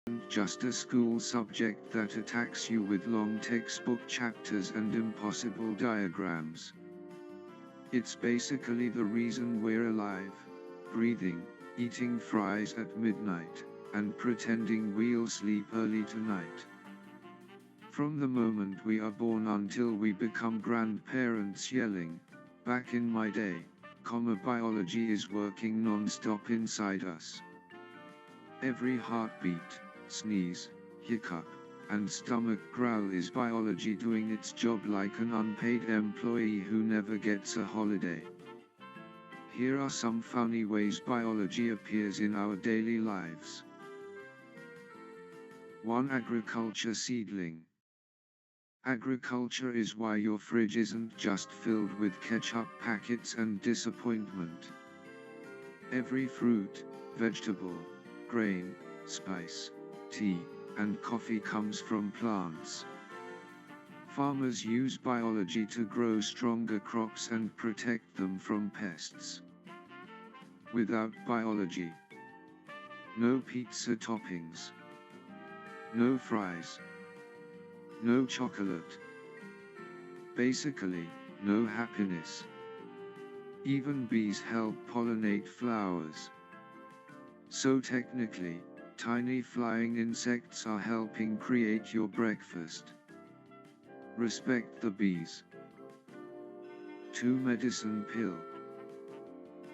isn't just a school subject that attacks you with long textbook chapters and impossible diagrams. It's basically the reason we're alive, breathing, eating fries at midnight, and pretending we'll sleep early tonight. From the moment we are born until we become grandparents yelling, "Back in my day," biology is working non-stop inside us. Every heartbeat, sneeze, hiccup, and stomach growl is biology doing its job like an unpaid employee who never gets a holiday. Here are some funny ways biology appears in our daily lives. 1. Agriculture seedling. Agriculture is why your fridge isn't just filled with ketchup packets and disappointment. Every fruit, vegetable, grain, spice, tea, and coffee comes from plants. Farmers use biology to grow stronger crops and protect them from pests. Without biology, no pizza toppings, no fries, no chocolate. Basically, no happiness. Even bees help pollinate flowers. So technically, tiny flying insects are helping create your breakfast. Respect the bees. 2. Medicine pill.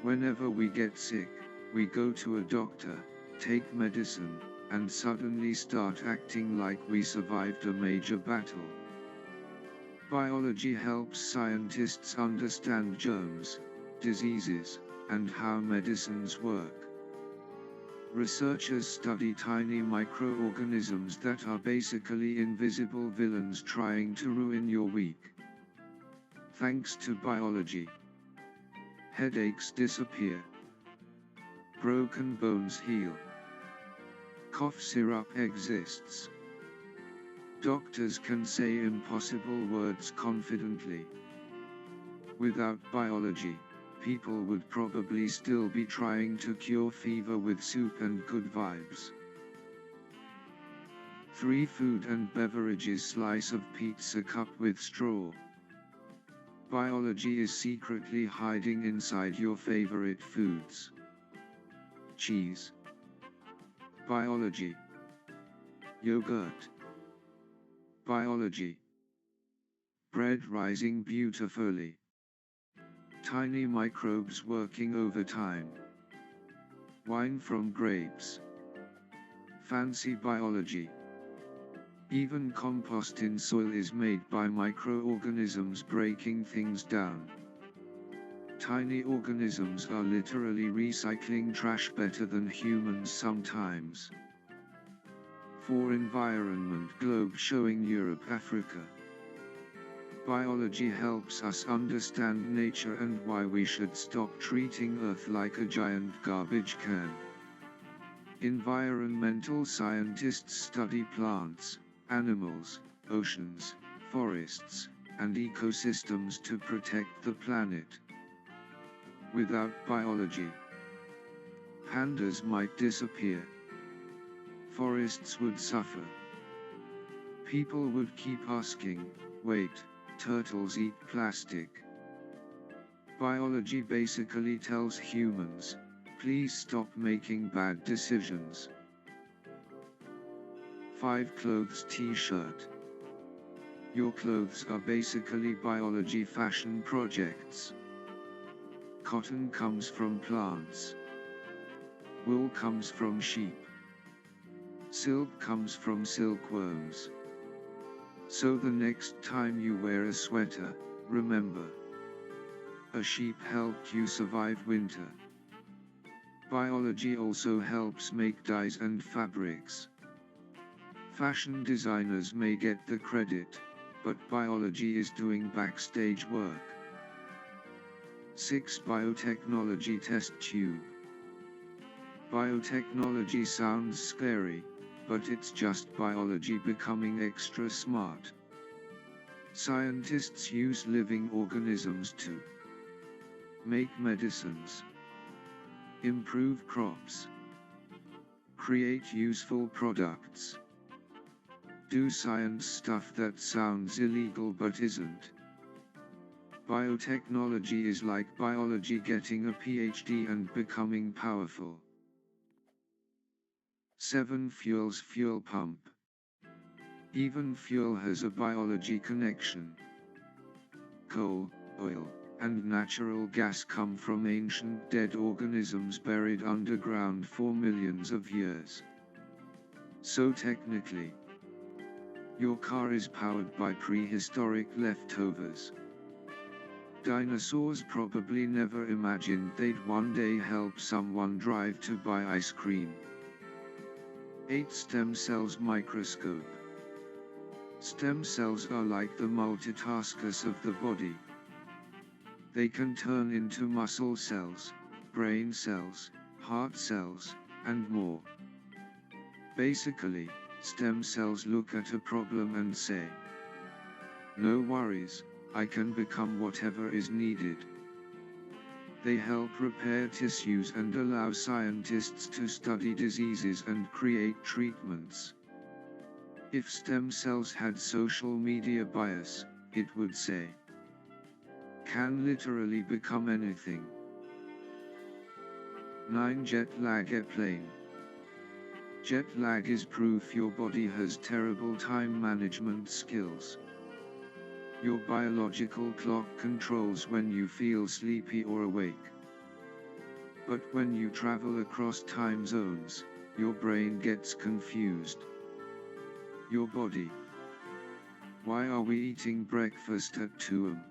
Whenever we get sick, we go to a doctor, take medicine, and suddenly start acting like we survived a major battle. Biology helps scientists understand germs, diseases, and how medicines work. Researchers study tiny microorganisms that are basically invisible villains trying to ruin your week. Thanks to biology, headaches disappear, broken bones heal, cough syrup exists. Doctors can say impossible words confidently. Without biology, people would probably still be trying to cure fever with soup and good vibes. 3. Food and beverages. Slice of pizza cup with straw. Biology is secretly hiding inside your favorite foods. Cheese. Biology. Yogurt. Biology. Bread rising beautifully. Tiny microbes working overtime. Wine from grapes. Fancy biology. Even compost in soil is made by microorganisms breaking things down. Tiny organisms are literally recycling trash better than humans sometimes. 4. Environment globe showing Europe, Africa. Biology helps us understand nature and why we should stop treating Earth like a giant garbage can. Environmental scientists study plants, animals, oceans, forests, and ecosystems to protect the planet. Without biology, pandas might disappear. Forests would suffer. People would keep asking, wait, turtles eat plastic. Biology basically tells humans, please stop making bad decisions. 5. Clothes t-shirt. Your clothes are basically biology fashion projects. Cotton comes from plants. Wool comes from sheep. Silk comes from silkworms. So the next time you wear a sweater, remember, a sheep helped you survive winter. Biology also helps make dyes and fabrics. Fashion designers may get the credit, but biology is doing backstage work. 6. Biotechnology test tube. Biotechnology sounds scary, but it's just biology becoming extra smart. Scientists use living organisms to make medicines, improve crops, Create useful products. Do science stuff that sounds illegal but isn't. Biotechnology is like biology getting a PhD and becoming powerful. 7. Fuels fuel pump. Even fuel has a biology connection. Coal, oil, and natural gas come from ancient dead organisms buried underground for millions of years. So technically, your car is powered by prehistoric leftovers. Dinosaurs probably never imagined they'd one day help someone drive to buy ice cream. 8. Stem cells microscope. Stem cells are like the multitaskers of the body. They can turn into muscle cells, brain cells, heart cells, and more. Basically, stem cells look at a problem and say, "No worries, I can become whatever is needed." They help repair tissues and allow scientists to study diseases and create treatments. If stem cells had social media bias, it would say, "Can literally become anything." 9. Jet lag airplane. Jet lag is proof your body has terrible time management skills. Your biological clock controls when you feel sleepy or awake. But when you travel across time zones, your brain gets confused. Your body. Why are we eating breakfast at 2 am?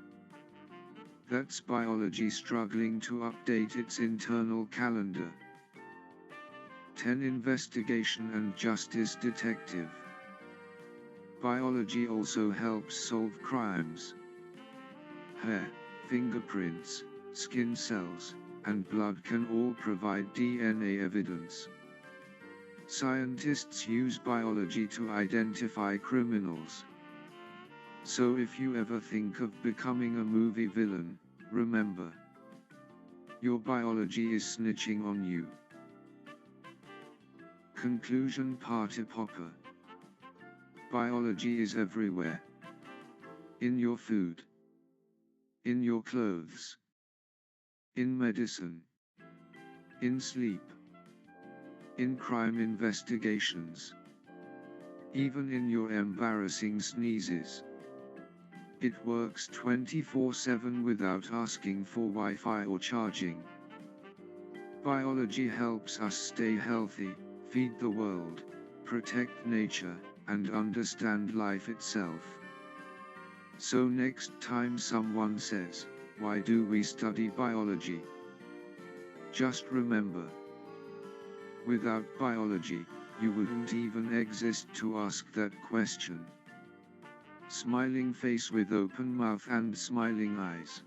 That's biology struggling to update its internal calendar. 10. Investigation and justice detective. Biology also helps solve crimes. Hair, fingerprints, skin cells, and blood can all provide DNA evidence. Scientists use biology to identify criminals. So if you ever think of becoming a movie villain, remember, your biology is snitching on you. Conclusion. Party popper. Biology is everywhere. In your food. In your clothes. In medicine. In sleep. In crime investigations. Even in your embarrassing sneezes. It works 24/7 without asking for Wi-Fi or charging. Biology helps us stay healthy, feed the world, protect nature, and understand life itself. So next time someone says, "Why do we study biology?" just remember, without biology, you wouldn't even exist to ask that question. Smiling face with open mouth and smiling eyes.